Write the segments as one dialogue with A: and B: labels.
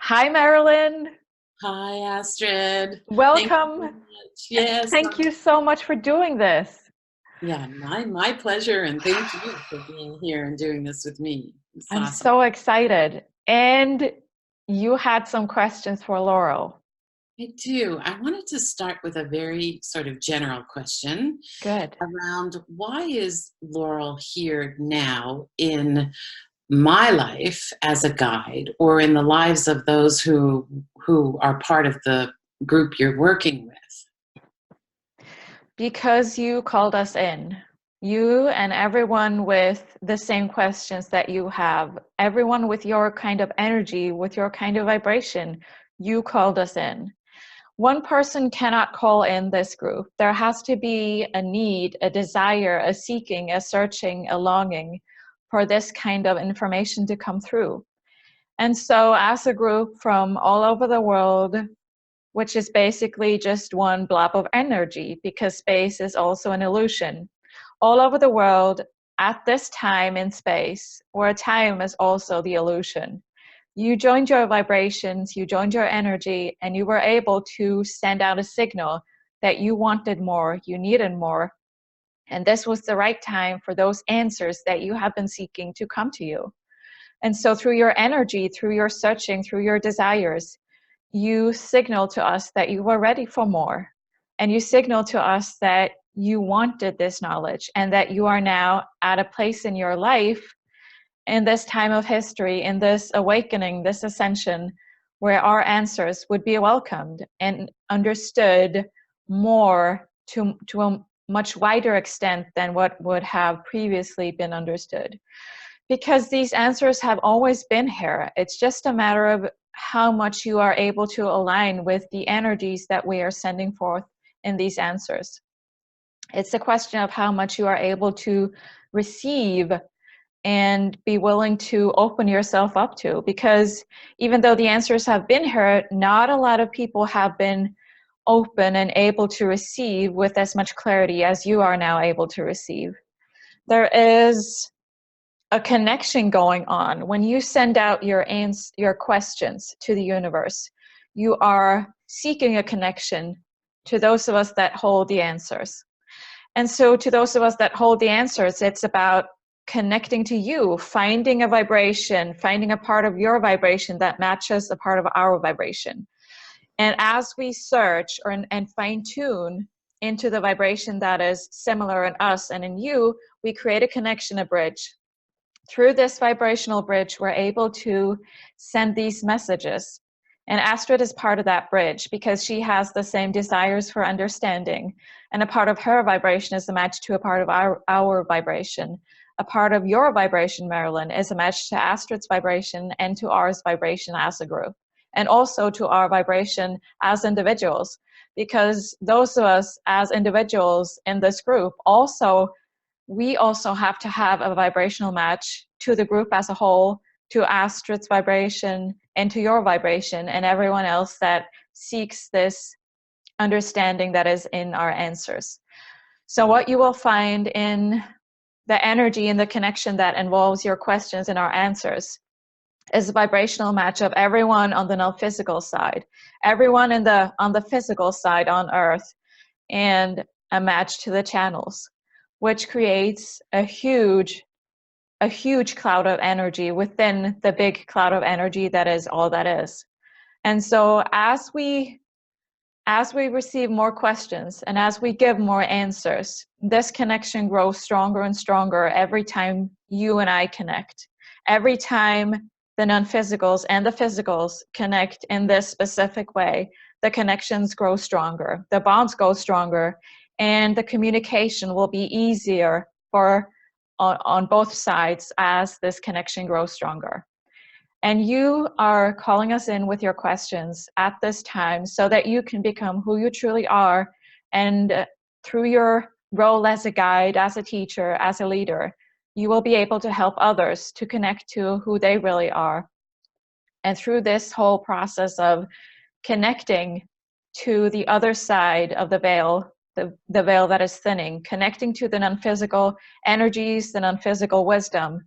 A: Hi, Marilyn.
B: Hi, Astrid. Thank you so
A: Welcome.
B: much. Yes.
A: Thank you so much for doing this.
B: Yeah, my pleasure. And thank you for being here and doing this with me. It's
A: I'm
B: awesome.
A: so excited. And you had some questions for Laurel.
B: I do. I wanted to start with a very sort of general question
A: Good.
B: around why is Laurel here now in my life as a guide or in the lives of those who are part of the group you're working with?
A: Because you called us in. You and everyone with the same questions that you have, everyone with your kind of energy, with your kind of vibration, you called us in. One person cannot call in this group. There has to be a need, a desire, a seeking, a searching, a longing for this kind of information to come through. And so, as a group from all over the world, which is basically just one blob of energy, because space is also an illusion, all over the world at this time in space, where time is also the illusion, you joined your vibrations, you joined your energy, and you were able to send out a signal that you wanted more, you needed more. And this was the right time for those answers that you have been seeking to come to you. And so, through your energy, through your searching, through your desires, you signal to us that you were ready for more. And you signal to us that you wanted this knowledge and that you are now at a place in your life in this time of history, in this awakening, this ascension, where our answers would be welcomed and understood more to a much wider extent than what would have previously been understood. Because these answers have always been here. It's just a matter of how much you are able to align with the energies that we are sending forth in these answers. It's a question of how much you are able to receive and be willing to open yourself up to, because even though the answers have been here, not a lot of people have been open and able to receive with as much clarity as you are now able to receive. There is a connection going on when you send out your questions to the universe. You are seeking a connection to those of us that hold the answers. And so, to those of us that hold the answers, it's about connecting to you, finding a vibration, finding a part of your vibration that matches a part of our vibration. And as we search and fine tune into the vibration that is similar in us and in you, we create a connection, a bridge. Through this vibrational bridge, we're able to send these messages. And Astrid is part of that bridge because she has the same desires for understanding. And a part of her vibration is a match to a part of our vibration. A part of your vibration, Marilyn, is a match to Astrid's vibration and to ours vibration as a group. And also to our vibration as individuals. Because those of us as individuals in this group we also have to have a vibrational match to the group as a whole, to Astrid's vibration, and to your vibration, and everyone else that seeks this understanding that is in our answers. So what you will find in the energy and the connection that involves your questions and our answers is a vibrational match of everyone on the non-physical side, everyone on the physical side on Earth, and a match to the channels, which creates a huge cloud of energy within the big cloud of energy that is all that is. And so as we receive more questions and as we give more answers, this connection grows stronger and stronger every time you and I connect. Every time the non-physicals and the physicals connect in this specific way, the connections grow stronger, the bonds go stronger, and the communication will be easier on both sides as this connection grows stronger. And you are calling us in with your questions at this time so that you can become who you truly are. And through your role as a guide, as a teacher, as a leader, you will be able to help others to connect to who they really are. And through this whole process of connecting to the other side of the veil, the veil that is thinning, connecting to the non-physical energies, the non-physical wisdom,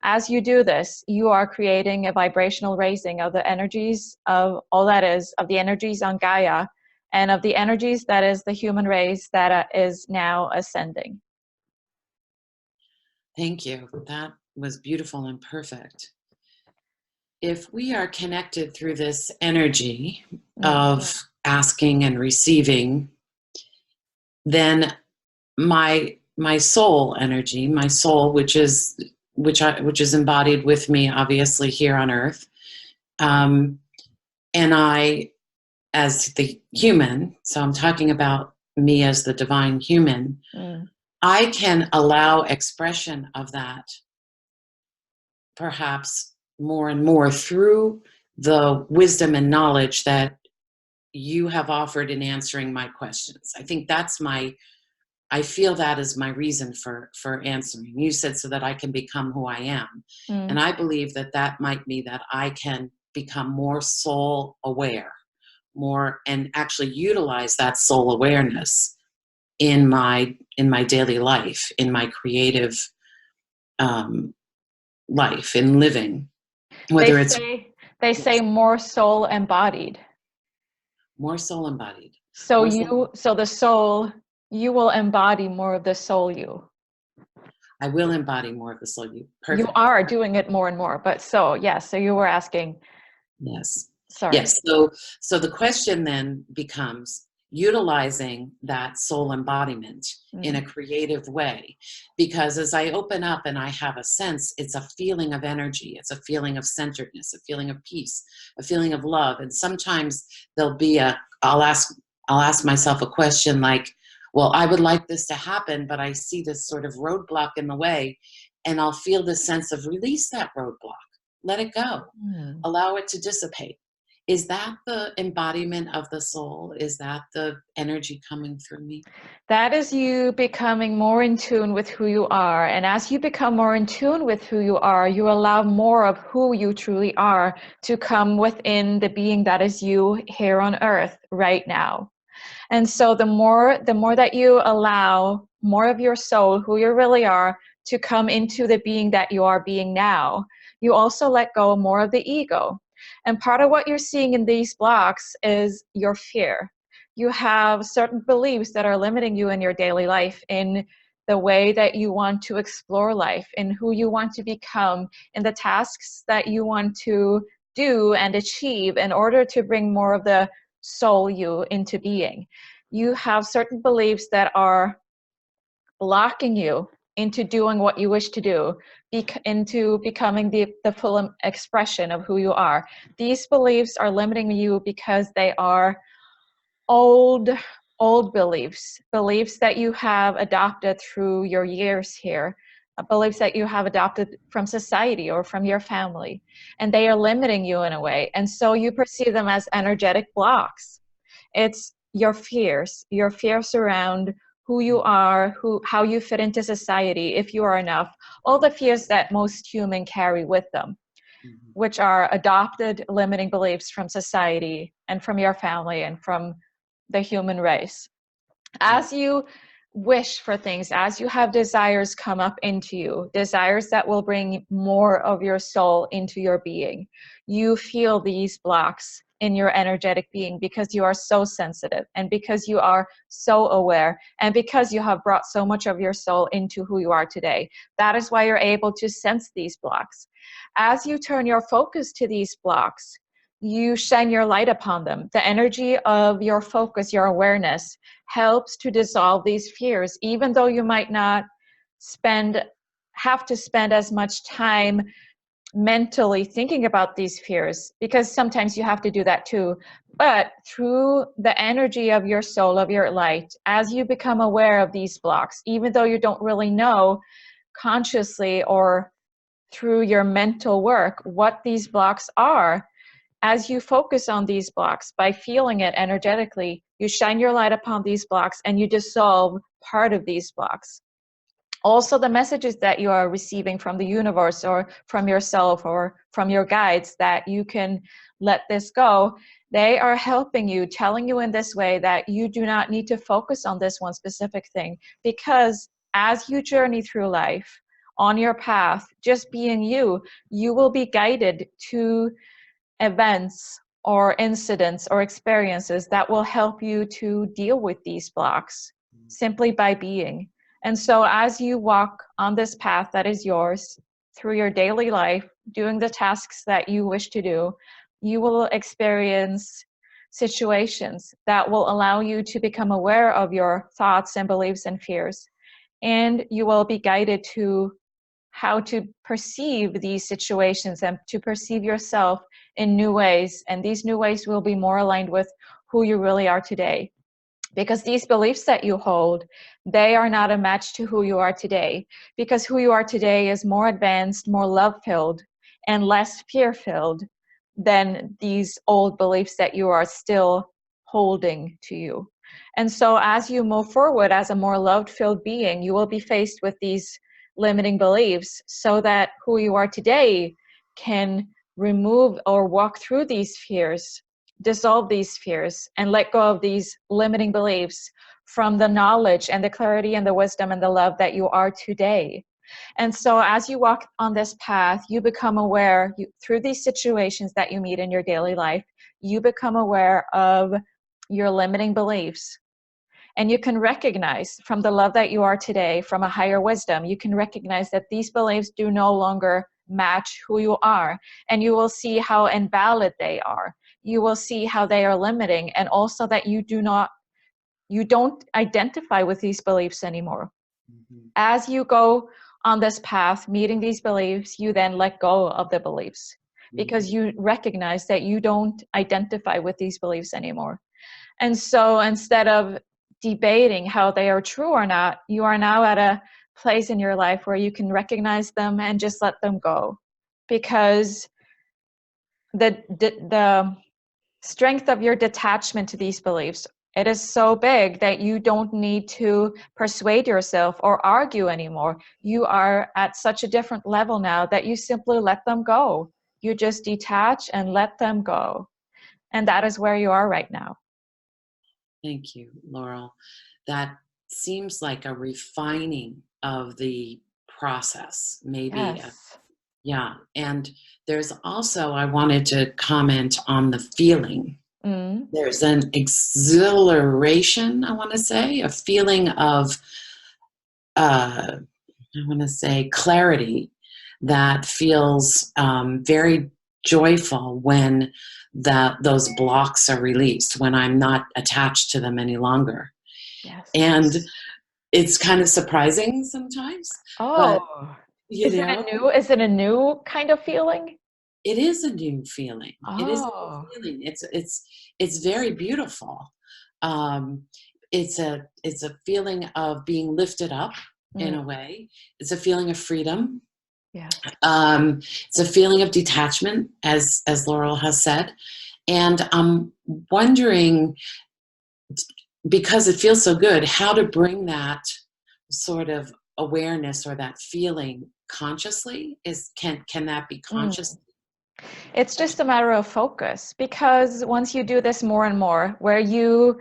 A: As you do this, you are creating a vibrational raising of the energies of all that is, of the energies on Gaia, and of the energies that is the human race that is now ascending.
B: Thank you. That was beautiful and perfect. If we are connected through this energy of asking and receiving, then my soul energy, my soul, which is embodied with me, obviously here on Earth, and I, as the human, so I'm talking about me as the divine human, I can allow expression of that perhaps more and more through the wisdom and knowledge that you have offered in answering my questions. I think that's I feel that is my reason for answering. You said so that I can become who I am. And I believe that that might mean that I can become more soul aware, more, and actually utilize that soul awareness in my daily life, in my creative life, in living. Whether
A: They say more soul embodied.
B: More soul embodied.
A: So the soul, you will embody more of the soul you.
B: I will embody more of the soul you. Perfect.
A: You are doing it more and more, but so, yes, so you were asking.
B: Yes.
A: Sorry.
B: Yes. So the question then becomes utilizing that soul embodiment in a creative way, because as I open up and I have a sense, it's a feeling of energy, it's a feeling of centeredness, a feeling of peace, a feeling of love. And sometimes there'll be I'll ask myself a question like, well, I would like this to happen, but I see this sort of roadblock in the way, and I'll feel this sense of release that roadblock, let it go, allow it to dissipate. Is that the embodiment of the soul? Is that the energy coming through me?
A: That is you becoming more in tune with who you are. And as you become more in tune with who you are, you allow more of who you truly are to come within the being that is you here on earth right now. And so the more that you allow more of your soul, who you really are, to come into the being that you are being now, you also let go more of the ego. And part of what you're seeing in these blocks is your fear. You have certain beliefs that are limiting you in your daily life, in the way that you want to explore life, in who you want to become, in the tasks that you want to do and achieve in order to bring more of the soul you into being. You have certain beliefs that are blocking you into doing what you wish to do, into becoming the full expression of who you are. These beliefs are limiting you because they are old beliefs that you have adopted through your years here, beliefs that you have adopted from society or from your family, and they are limiting you in a way. And so you perceive them as energetic blocks. It's your fears around who you are, how you fit into society, if you are enough, all the fears that most humans carry with them, which are adopted limiting beliefs from society and from your family and from the human race. As you wish for things, as you have desires come up into you, desires that will bring more of your soul into your being, you feel these blocks in your energetic being because you are so sensitive and because you are so aware and because you have brought so much of your soul into who you are today. That is why you're able to sense these blocks. As you turn your focus to these blocks, you shine your light upon them. The energy of your focus, your awareness, helps to dissolve these fears, even though you might not have to spend as much time mentally thinking about these fears, because sometimes you have to do that too. But through the energy of your soul, of your light, as you become aware of these blocks, even though you don't really know consciously or through your mental work what these blocks are, as you focus on these blocks by feeling it energetically, you shine your light upon these blocks and you dissolve part of these blocks. Also, the messages that you are receiving from the universe or from yourself or from your guides that you can let this go, they are helping you, telling you in this way that you do not need to focus on this one specific thing, because as you journey through life, on your path, just being you, you will be guided to events or incidents or experiences that will help you to deal with these blocks simply by being. And so as you walk on this path that is yours through your daily life, doing the tasks that you wish to do, you will experience situations that will allow you to become aware of your thoughts and beliefs and fears. And you will be guided to how to perceive these situations and to perceive yourself in new ways. And these new ways will be more aligned with who you really are today. Because these beliefs that you hold, they are not a match to who you are today. Because who you are today is more advanced, more love-filled, and less fear-filled than these old beliefs that you are still holding to you. And so as you move forward as a more love-filled being, you will be faced with these limiting beliefs so that who you are today can remove or walk through these fears, dissolve these fears, and let go of these limiting beliefs from the knowledge and the clarity and the wisdom and the love that you are today. And so as you walk on this path, you become aware through these situations that you meet in your daily life, you become aware of your limiting beliefs. And you can recognize from the love that you are today, from a higher wisdom, you can recognize that these beliefs do no longer match who you are. And you will see how invalid they are. You will see how they are limiting, and also that you don't identify with these beliefs anymore. Mm-hmm. As you go on this path, meeting these beliefs, you then let go of the beliefs because you recognize that you don't identify with these beliefs anymore. And so instead of debating how they are true or not, you are now at a place in your life where you can recognize them and just let them go, because the strength of your detachment to these beliefs, it is so big that you don't need to persuade yourself or argue anymore. You are at such a different level now that you simply let them go. You just detach and let them go. And that is where you are right now.
B: Thank you, Laurel. That seems like a refining of the process, maybe.
A: Yes.
B: Yeah. And there's also, I wanted to comment on the feeling. Mm. There's an exhilaration, I want to say, a feeling of, I want to say, clarity that feels very joyful when those blocks are released, when I'm not attached to them any longer.
A: Yes.
B: And it's kind of surprising sometimes.
A: Oh,
B: but,
A: is it a new kind of feeling?
B: It is a new feeling.
A: Oh.
B: It is a new feeling. It's very beautiful. It's a feeling of being lifted up in a way. It's a feeling of freedom.
A: Yeah.
B: It's a feeling of detachment, as Laurel has said. And I'm wondering, because it feels so good, how to bring that sort of awareness or that feeling consciously. Can that be conscious?
A: It's just a matter of focus, because once you do this more and more, where you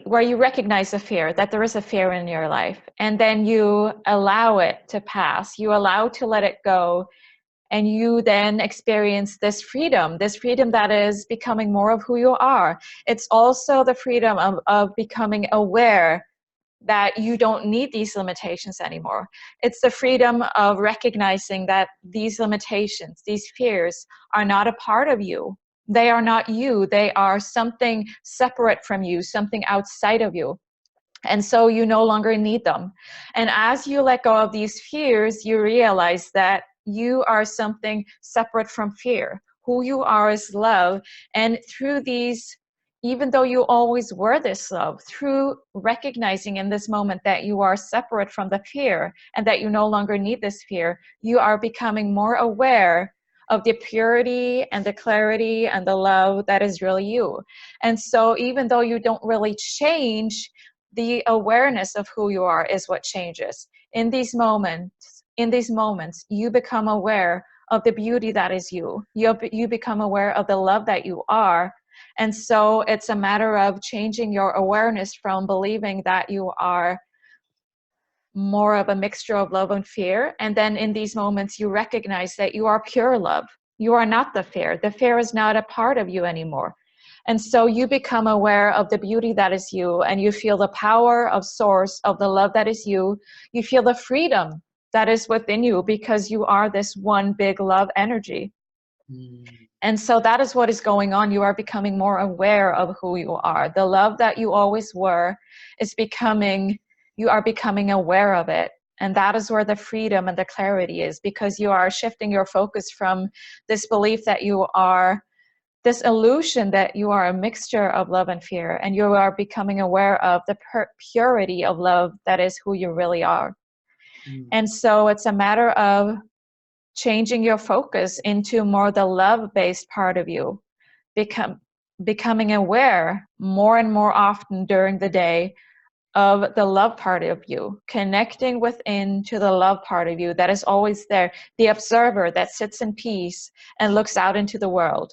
A: recognize the fear, that there is a fear in your life, and then you allow it to pass, you allow to let it go, and you then experience this freedom that is becoming more of who you are. It's also the freedom of becoming aware that you don't need these limitations anymore. It's the freedom of recognizing that these limitations, these fears, are not a part of you. They are not you. They are something separate from you, something outside of you. And so you no longer need them. And as you let go of these fears, you realize that you are something separate from fear. Who you are is love. And through these, even though you always were this love, through recognizing in this moment that you are separate from the fear and that you no longer need this fear, you are becoming more aware of the purity and the clarity and the love that is really you. And so even though you don't really change, the awareness of who you are is what changes. In these moments, you become aware of the beauty that is you. You become aware of the love that you are. And so it's a matter of changing your awareness from believing that you are more of a mixture of love and fear. And then in these moments, you recognize that you are pure love. You are not the fear. The fear is not a part of you anymore. And so you become aware of the beauty that is you, and you feel the power of source of the love that is you. You feel the freedom that is within you because you are this one big love energy. And so that is what is going on. You are becoming more aware of who you are. The love that you always were is becoming, you are becoming aware of it. And that is where the freedom and the clarity is, because you are shifting your focus from this belief that you are, this illusion that you are a mixture of love and fear, and you are becoming aware of the purity of love that is who you really are. And so it's a matter of changing your focus into more the love-based part of you, becoming aware more and more often during the day of the love part of you, connecting within to the love part of you that is always there, the observer that sits in peace and looks out into the world.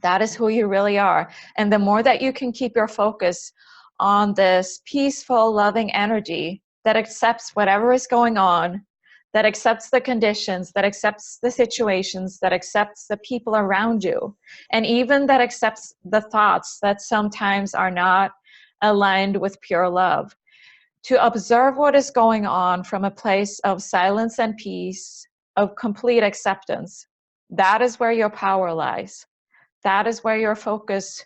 A: That is who you really are. And the more that you can keep your focus on this peaceful, loving energy that accepts whatever is going on, that accepts the conditions, that accepts the situations, that accepts the people around you, and even that accepts the thoughts that sometimes are not aligned with pure love. To observe what is going on from a place of silence and peace, of complete acceptance, that is where your power lies. That is where your focus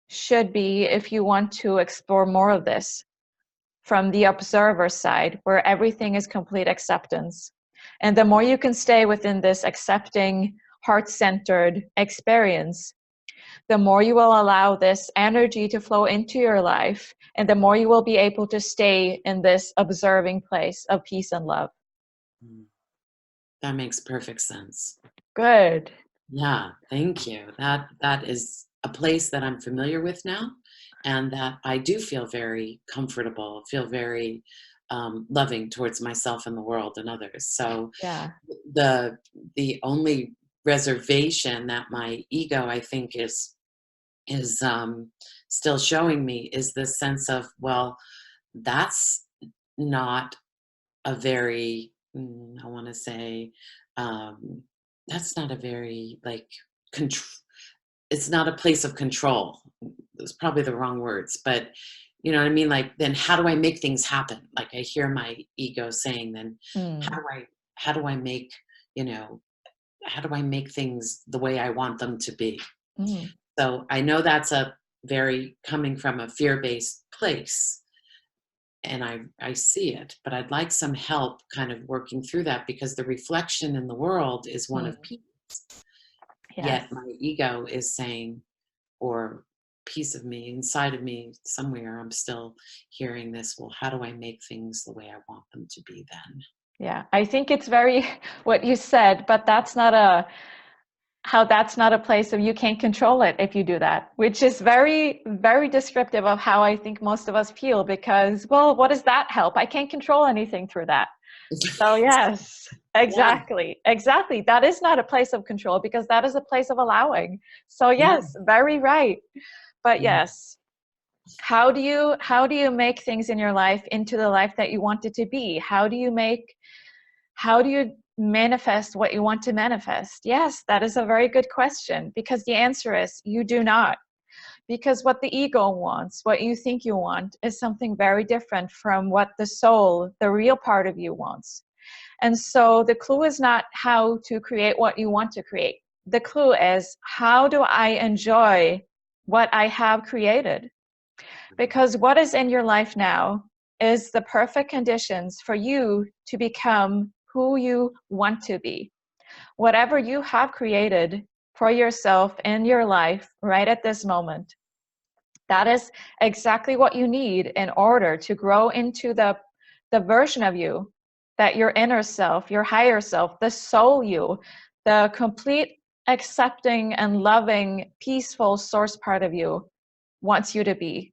A: should be if you want to explore more of this from the observer side, where everything is complete acceptance. And the more you can stay within this accepting, heart-centered experience, the more you will allow this energy to flow into your life, and the more you will be able to stay in this observing place of peace and love.
B: That makes perfect sense.
A: Good.
B: Yeah, thank you. That is a place that I'm familiar with now, and that I do feel very comfortable, feel very loving towards myself and the world and others. So
A: Yeah.
B: the only reservation that my ego, I think, is still showing me is this sense of, well, that's not a very, I want to say, that's not a very like it's not a place of control. It's probably the wrong words, but you know what I mean? Like, then how do I make things happen? Like, I hear my ego saying, then how do I make, you know, how do I make things the way I want them to be? So I know that's a very coming from a fear-based place, and I see it, but I'd like some help kind of working through that, because the reflection in the world is one of peace.
A: Yes.
B: Yet my ego is saying, or piece of me inside of me somewhere, I'm still hearing this, well, how do I make things the way I want them to be then?
A: Yeah, I think it's very what you said, but that's not a place of you can't control it if you do that, which is very, very descriptive of how I think most of us feel, because, well, what does that help? I can't control anything through that. So yes, exactly. Yeah. Exactly. That is not a place of control, because that is a place of allowing. So yes, very right. But yes, how do you make things in your life into the life that you want it to be? How do you manifest what you want to manifest? Yes, that is a very good question, because the answer is you do not. Because what the ego wants, what you think you want, is something very different from what the soul, the real part of you, wants. And so the clue is not how to create what you want to create. The clue is, how do I enjoy what I have created? Because what is in your life now is the perfect conditions for you to become who you want to be. Whatever you have created for yourself in your life right at this moment, that is exactly what you need in order to grow into the version of you that your inner self, your higher self, the soul you, the complete accepting and loving, peaceful source part of you wants you to be.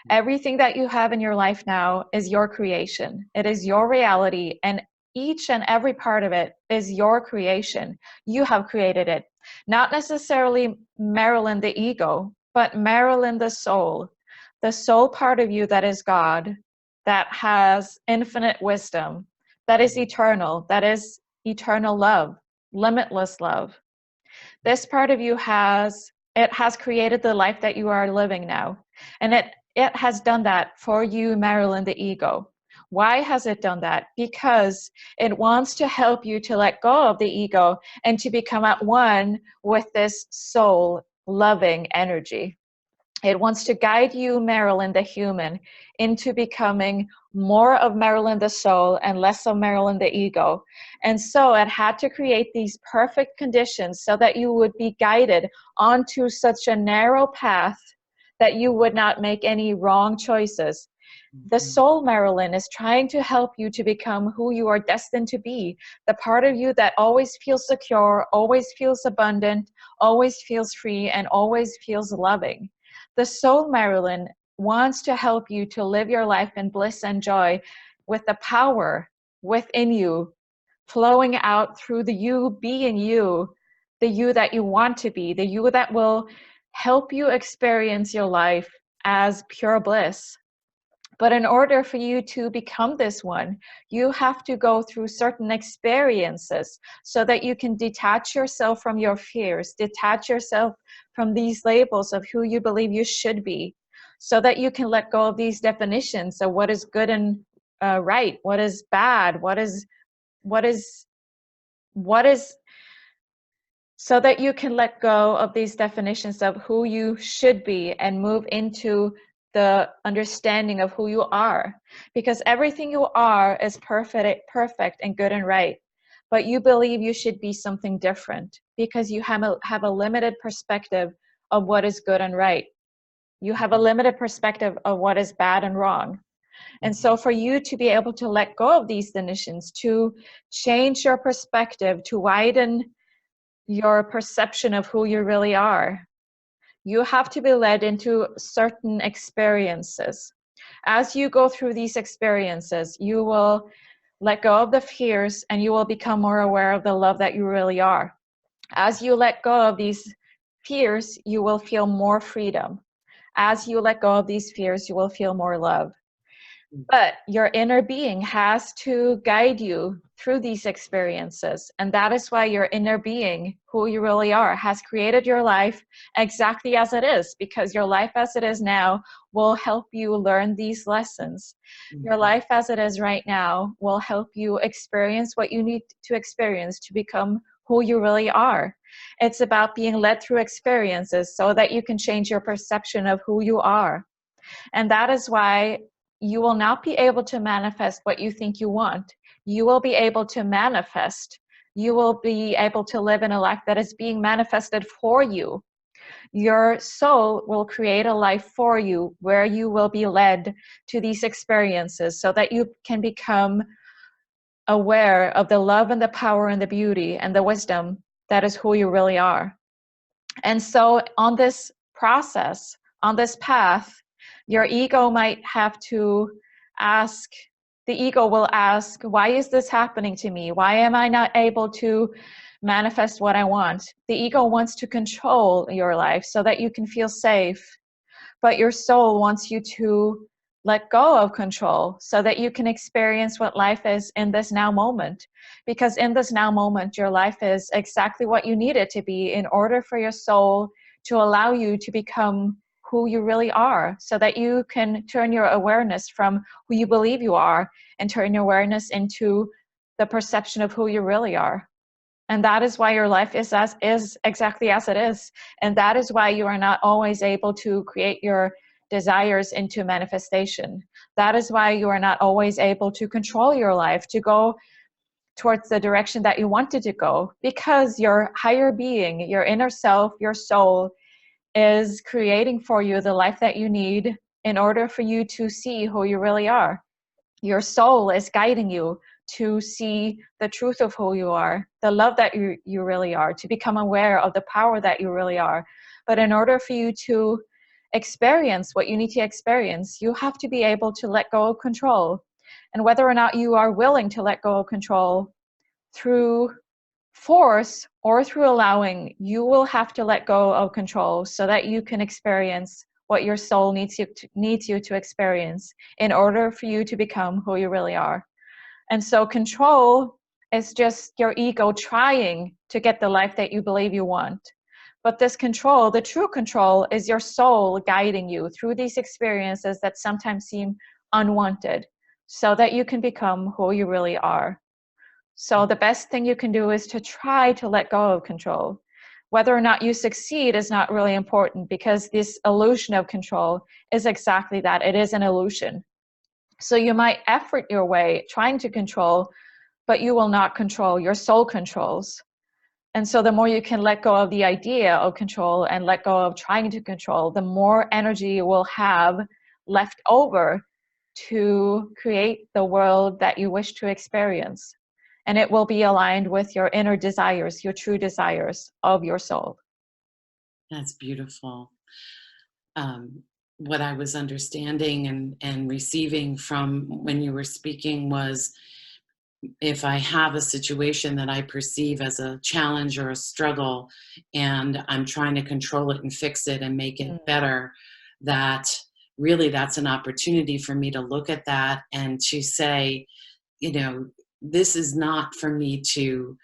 A: Everything that you have in your life now is your creation. It is your reality, and each and every part of it is your creation. You have created it. Not necessarily Marilyn the ego, but Marilyn the soul part of you that is God, that has infinite wisdom, that is eternal love, limitless love. This part of you has created the life that you are living now. And it has done that for you, Marilyn, the ego. Why has it done that? Because it wants to help you to let go of the ego and to become at one with this soul loving energy. It wants to guide you, Marilyn, the human, into becoming more of Marilyn, the soul, and less of Marilyn, the ego. And so it had to create these perfect conditions so that you would be guided onto such a narrow path that you would not make any wrong choices. The soul, Marilyn, is trying to help you to become who you are destined to be. The part of you that always feels secure, always feels abundant, always feels free, and always feels loving. The soul, Marilyn, wants to help you to live your life in bliss and joy with the power within you, flowing out through the you being you, the you that you want to be, the you that will help you experience your life as pure bliss. But in order for you to become this one, you have to go through certain experiences so that you can detach yourself from your fears, detach yourself from these labels of who you believe you should be, so that you can let go of these definitions of what is good and right, what is bad, what is, so that you can let go of these definitions of who you should be and move into the understanding of who you are. Because everything you are is perfect and good and right. But you believe you should be something different because you have a limited perspective of what is good and right. You have a limited perspective of what is bad and wrong. And so for you to be able to let go of these definitions, to change your perspective, to widen your perception of who you really are, you have to be led into certain experiences. As you go through these experiences, you will let go of the fears and you will become more aware of the love that you really are. As you let go of these fears, you will feel more freedom. As you let go of these fears, you will feel more love. But your inner being has to guide you through these experiences. And that is why your inner being, who you really are, has created your life exactly as it is, because your life as it is now will help you learn these lessons. Your life as it is right now will help you experience what you need to experience to become who you really are. It's about being led through experiences so that you can change your perception of who you are. And that is why you will not be able to manifest what you think you want. You will be able to manifest. You will be able to live in a life that is being manifested for you. Your soul will create a life for you where you will be led to these experiences so that you can become aware of the love and the power and the beauty and the wisdom that is who you really are. And so on this process, on this path, your ego might have to ask, the ego will ask, why is this happening to me? Why am I not able to manifest what I want? The ego wants to control your life so that you can feel safe. But your soul wants you to let go of control so that you can experience what life is in this now moment. Because in this now moment, your life is exactly what you need it to be in order for your soul to allow you to become who you really are, so that you can turn your awareness from who you believe you are and turn your awareness into the perception of who you really are. And that is why your life is exactly as it is. And that is why you are not always able to create your desires into manifestation. That is why you are not always able to control your life, to go towards the direction that you wanted to go, because your higher being, your inner self, your soul, is creating for you the life that you need in order for you to see who you really are. Your soul is guiding you to see the truth of who you are, the love that you really are, to become aware of the power that you really are. But in order for you to experience what you need to experience, you have to be able to let go of control. And whether or not you are willing to let go of control through force or through allowing, you will have to let go of control so that you can experience what your soul needs you to experience in order for you to become who you really are. And so control is just your ego trying to get the life that you believe you want. But this control, the true control, is your soul guiding you through these experiences that sometimes seem unwanted so that you can become who you really are. So the best thing you can do is to try to let go of control. Whether or not you succeed is not really important, because this illusion of control is exactly that. It is an illusion. So you might effort your way trying to control, but you will not control. Your soul controls. And so the more you can let go of the idea of control and let go of trying to control, the more energy you will have left over to create the world that you wish to experience. And it will be aligned with your inner desires, your true desires of your soul.
B: That's beautiful. What I was understanding and receiving from when you were speaking was, if I have a situation that I perceive as a challenge or a struggle, and I'm trying to control it and fix it and make it better, that really that's an opportunity for me to look at that and to say, this is not for me to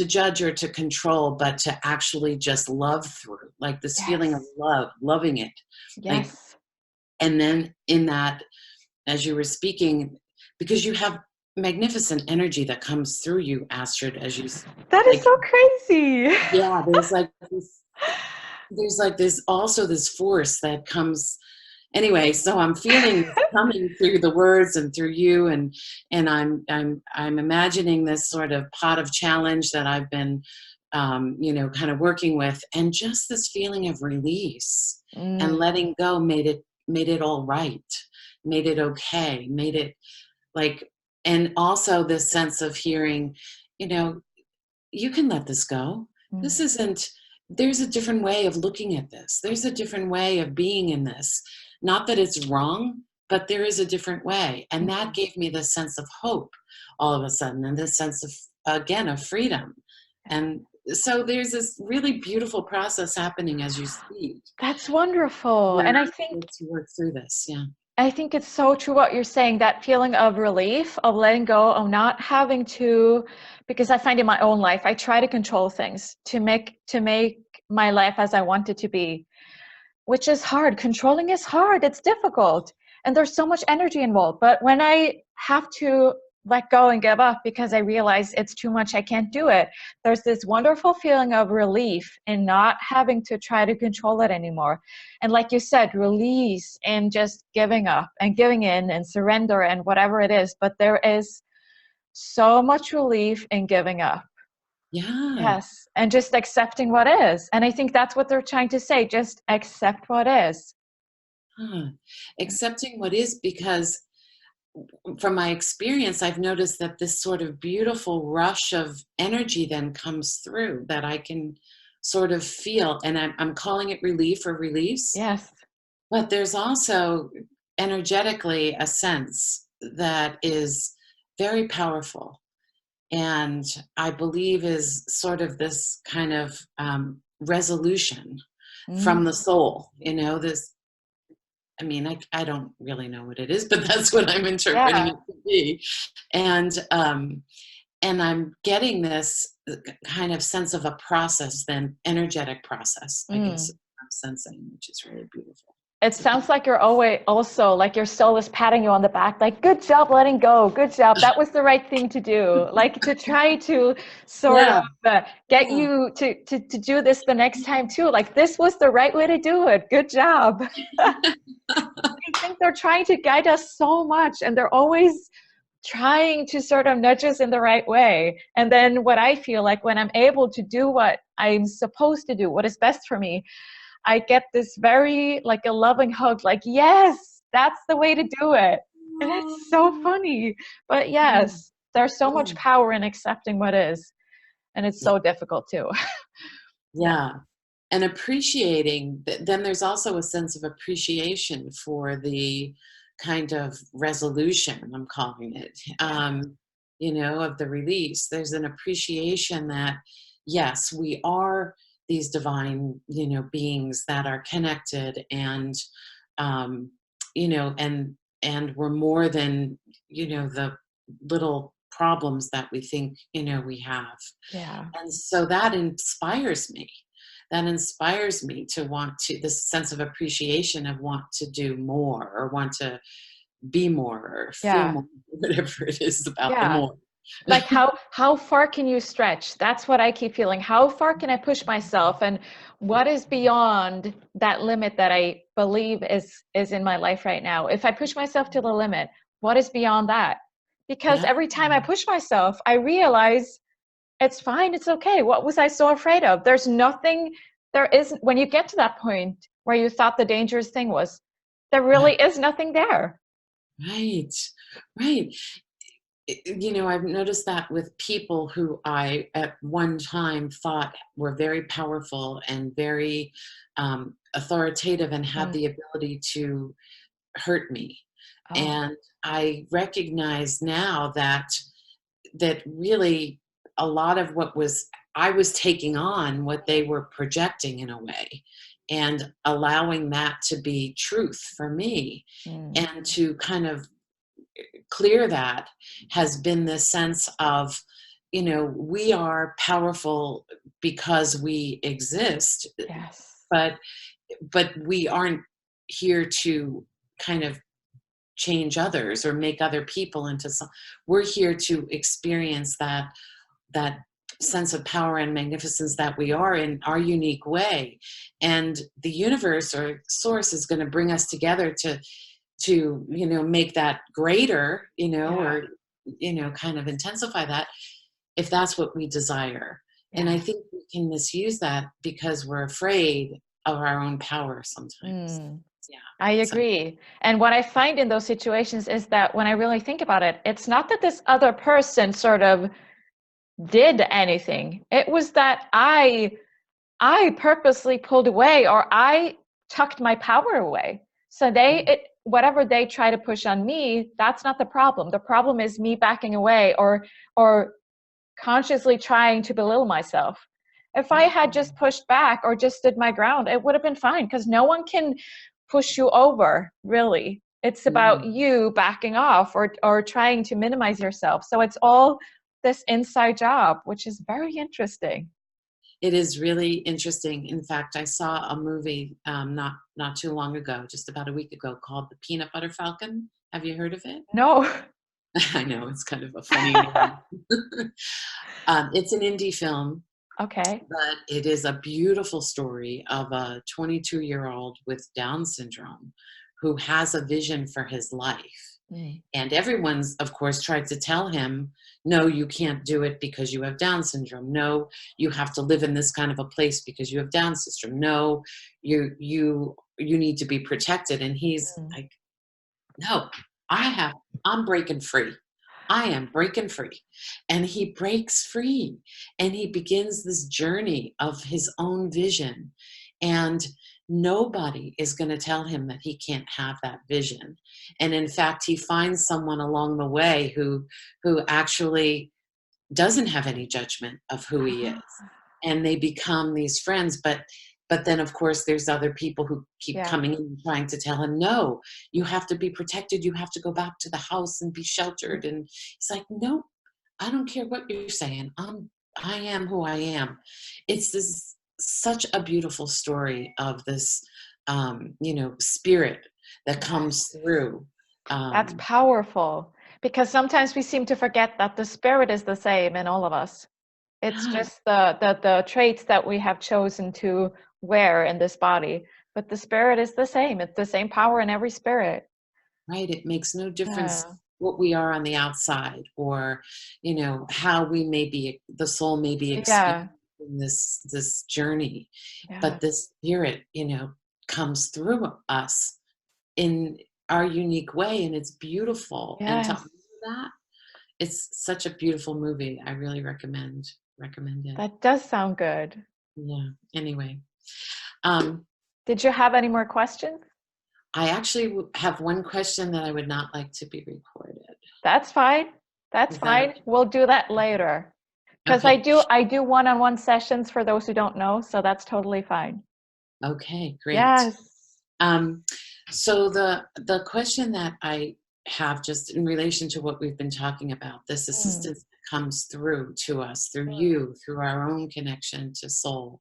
B: judge or to control, but to actually just love through, like this feeling of loving it. Like,
A: Yes.
B: and then in that, as you were speaking, because you have magnificent energy that comes through you, Astrid, as you
A: That is
B: like,
A: so crazy.
B: yeah, there's like this also this force that comes anyway. So I'm feeling this coming through the words and through you, and I'm imagining this sort of pot of challenge that I've been kind of working with, and just this feeling of release and letting go made it all right, made it okay, made it like, and also this sense of hearing, you can let this go. This isn't, there's a different way of looking at this. There's a different way of being in this. Not that it's wrong, but there is a different way. And that gave me this sense of hope all of a sudden, and this sense of, again, of freedom. And so there's this really beautiful process happening as you speak.
A: That's wonderful.
B: Where
A: And I
B: I'm
A: think
B: able to work through this. Yeah.
A: I think it's so true what you're saying, that feeling of relief, of letting go, of not having to, because I find in my own life, I try to control things to make my life as I want it to be, which is hard. Controlling is hard. It's difficult. And there's so much energy involved. But when I have to let go and give up because I realize it's too much, I can't do it, there's this wonderful feeling of relief in not having to try to control it anymore. And like you said, release and just giving up and giving in and surrender and whatever it is. But there is so much relief in giving up.
B: Yeah.
A: Yes. And just accepting what is. And I think that's what they're trying to say. Just accept what is.
B: Accepting what is, because from my experience, I've noticed that this sort of beautiful rush of energy then comes through that I can sort of feel. And I'm calling it relief or release.
A: Yes.
B: But there's also energetically a sense that is very powerful, and I believe is sort of this kind of resolution from the soul. This, I mean, I don't really know what it is, but that's what I'm interpreting it to be. And I'm getting this kind of sense of a process, then energetic process, I guess I'm sensing, which is really beautiful.
A: It sounds like you're always also like your soul is patting you on the back, like, good job letting go. Good job. That was the right thing to do. Like, to try to sort of get you to do this the next time too. Like, this was the right way to do it. Good job. I think they're trying to guide us so much, and they're always trying to sort of nudge us in the right way. And then what I feel like when I'm able to do what I'm supposed to do, what is best for me, I get this very, like, a loving hug, like, yes, that's the way to do it. And it's so funny. But yes, there's so much power in accepting what is. And it's so difficult too.
B: Yeah. And appreciating, then there's also a sense of appreciation for the kind of resolution, I'm calling it, of the release. There's an appreciation that, yes, we are these divine, beings that are connected, and and we're more than, the little problems that we think, we have.
A: Yeah.
B: And so that inspires me. That inspires me to want to, this sense of appreciation of want to do more, or want to be more, or feel
A: Yeah.
B: more, whatever it is about the
A: Yeah.
B: more.
A: Like how far can you stretch? That's what I keep feeling. How far can I push myself? And what is beyond that limit that I believe is in my life right now? If I push myself to the limit, what is beyond that? Because
B: Yeah.
A: every time I push myself, I realize it's fine, it's okay. What was I so afraid of? There's nothing, there isn't, when you get to that point where you thought the dangerous thing was, there
B: Yeah.
A: really is nothing there.
B: Right. Right. I've noticed that with people who I at one time thought were very powerful and very authoritative, and had
A: Mm.
B: the ability to hurt me.
A: Oh,
B: And I recognize now that really a lot of what was, I was taking on what they were projecting in a way, and allowing that to be truth for me,
A: mm,
B: and to kind of clear that has been this sense of, we are powerful because we exist,
A: yes.
B: but we aren't here to kind of change others or make other people into some. We're here to experience that sense of power and magnificence that we are in our unique way, and the universe or source is going to bring us together to make that greater,
A: Yeah.
B: or kind of intensify that, if that's what we desire. And I
A: Yes.
B: think we can misuse that because we're afraid of our own power sometimes.
A: Mm,
B: Yeah.
A: I
B: So
A: agree. And what I find in those situations is that when I really think about it, it's not that this other person sort of did anything. It was that I purposely pulled away, or I tucked my power away. So whatever they try to push on me, that's not the problem. The problem is me backing away, or consciously trying to belittle myself. If I
B: right.
A: had just pushed back or just stood my ground, it would have been fine, because no one can push you over, really. It's about
B: Mhm.
A: you backing off, or trying to minimize yourself. So it's all this inside job, which is very interesting.
B: It is really interesting. In fact, I saw a movie not too long ago, just about a week ago, called The Peanut Butter Falcon. Have you heard of it?
A: No.
B: I know, it's kind of a funny name. It's an indie film,
A: Okay.
B: but it is a beautiful story of a 22-year-old with Down syndrome who has a vision for his life.
A: Mm.
B: And everyone's, of course, tried to tell him, no, you can't do it because you have Down syndrome. No, you have to live in this kind of a place because you have Down syndrome. No, you need to be protected. And he's
A: Mm.
B: like, no, I'm breaking free. I am breaking free. And he breaks free, and he begins this journey of his own vision. And nobody is going to tell him that he can't have that vision. And in fact, he finds someone along the way who actually doesn't have any judgment of who he is, and they become these friends. But then, of course, there's other people who keep
A: Yeah.
B: coming in and trying to tell him, no, you have to be protected, you have to go back to the house and be sheltered. And he's like, no, I don't care what you're saying, I am who I am. It's this such a beautiful story of this spirit that comes
A: Yes.
B: through.
A: That's
B: um,
A: powerful, because sometimes we seem to forget that the spirit is the same in all of us. It's
B: yeah,
A: just the traits that we have chosen to wear in this body. But the spirit is the same. It's the same power in every spirit.
B: right, it makes no difference
A: Yeah.
B: what we are on the outside, or how we may be, the soul may be
A: Yeah.
B: experiencing this journey,
A: Yeah.
B: but the spirit comes through us in our unique way, and it's beautiful. And to
A: Yes.
B: honor that, it's such a beautiful movie. I really recommend it.
A: That does sound good.
B: Yeah. Anyway, um
A: Did you have any more questions?
B: I actually have one question that I would not like to be recorded.
A: That's fine. That's
B: Is that
A: fine. We'll do that later. Because
B: Okay.
A: I do one-on-one sessions for those who don't know, so that's totally fine.
B: Okay, great.
A: Yes.
B: Um, so the question that I have, just in relation to what we've been talking about, this
A: Mm,
B: assistance that comes through to us, through
A: mm,
B: you, through our own connection to soul.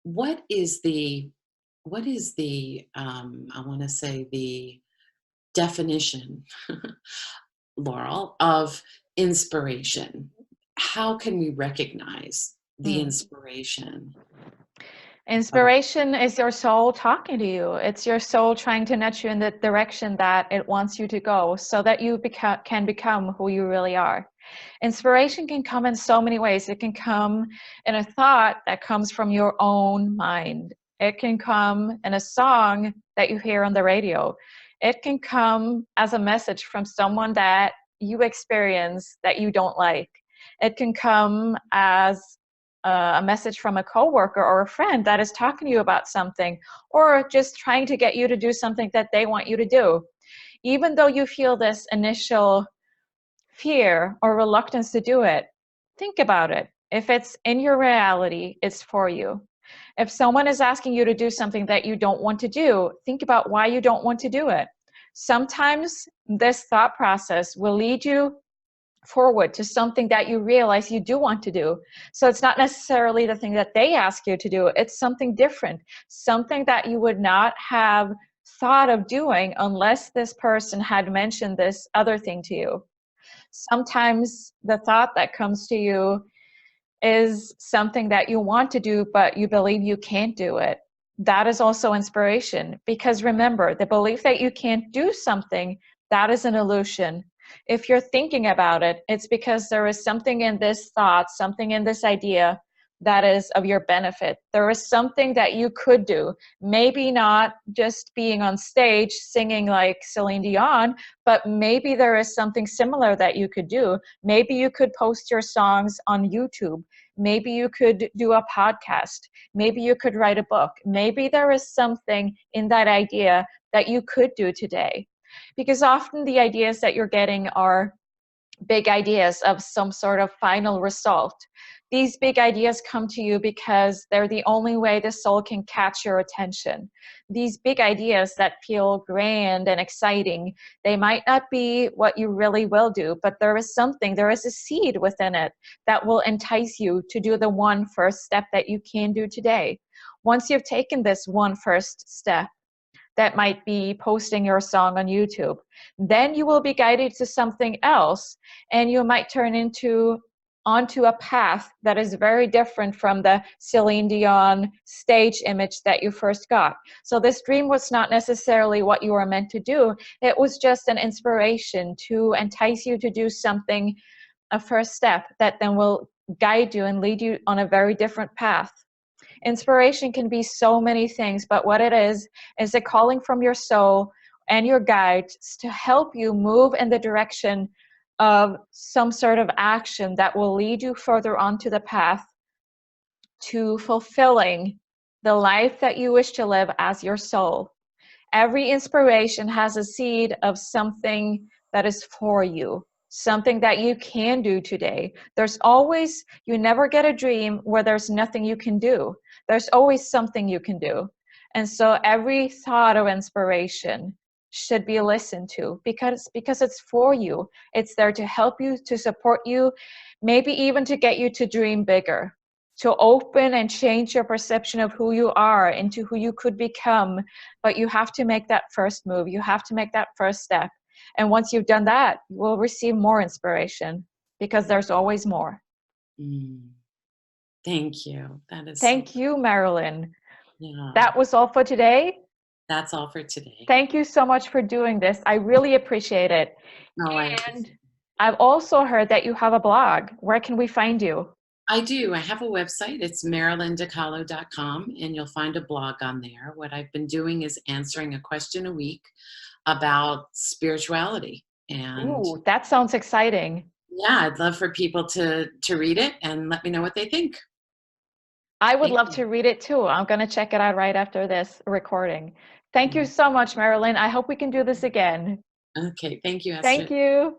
B: What is the I want to say the definition, Laurel, of inspiration? How can we recognize the
A: mm.
B: inspiration of a
A: Inspiration is your soul talking to you. It's your soul trying to nudge you in the direction that it wants you to go so that you can become who you really are. Inspiration can come in so many ways. It can come in a thought that comes from your own mind. It can come in a song that you hear on the radio. It can come as a message from someone that you experience that you don't like. It can come as a message from a coworker or a friend that is talking to you about something, or just trying to get you to do something that they want you to do. Even though you feel this initial fear or reluctance to do it, think about it. If it's in your reality, it's for you. If someone is asking you to do something that you don't want to do, think about why you don't want to do it. Sometimes this thought process will lead you forward to something that you realize you do want to do. So it's not necessarily the thing that they ask you to do, it's something different, something that you would not have thought of doing unless this person had mentioned this other thing to you. Sometimes the thought that comes to you is something that you want to do, but you believe you can't do it. That is also inspiration. Because remember, the belief that you can't do something, that is an illusion. If you're thinking about it, it's because there is something in this thought, something in this idea that is of your benefit. There is something that you could do. Maybe not just being on stage singing like Celine Dion, but maybe there is something similar that you could do. Maybe you could post your songs on YouTube. Maybe you could do a podcast. Maybe you could write a book. Maybe there is something in that idea that you could do today. Because often the ideas that you're getting are big ideas of some sort of final result. These big ideas come to you because they're the only way the soul can catch your attention. These big ideas that feel grand and exciting, they might not be what you really will do, but there is something, there is a seed within it that will entice you to do the one first step that you can do today. Once you've taken this one first step, that might be posting your song on YouTube. Then you will be guided to something else, and you might turn onto a path that is very different from the Celine Dion stage image that you first got. So this dream was not necessarily what you were meant to do. It was just an inspiration to entice you to do something, a first step that then will guide you and lead you on a very different path. Inspiration can be so many things, but what it is a calling from your soul and your guides to help you move in the direction of some sort of action that will lead you further onto the path to fulfilling the life that you wish to live as your soul. Every inspiration has a seed of something that is for you, something that you can do today. There's always, you never get a dream where there's nothing you can do. There's always something you can do. And so every thought of inspiration should be listened to because it's for you. It's there to help you, to support you, maybe even to get you to dream bigger, to open and change your perception of who you are into who you could become. But you have to make that first move. You have to make that first step. And once you've done that, you will receive more inspiration because there's always more.
B: Mm, thank you. That is so
A: Thank you, Marilyn.
B: yeah.
A: That was all for today.
B: That's all for today.
A: Thank you so much for doing this. I really appreciate it.
B: Oh, I
A: And
B: appreciate it.
A: I've also heard that you have a blog. Where can we find you?
B: I do. I have a website. It's marilyndecalo.com, and you'll find a blog on there. What I've been doing is answering a question a week about spirituality. And
A: Ooh, that sounds exciting.
B: yeah, I'd love for people to read it and let me know what they think.
A: I would
B: Thank
A: love
B: you.
A: to read it too. I'm going to check it out right after this recording. Thank you
B: Mm.
A: so much, Marilyn. I hope we can do this again.
B: Okay. Thank you, Esther.
A: Thank you.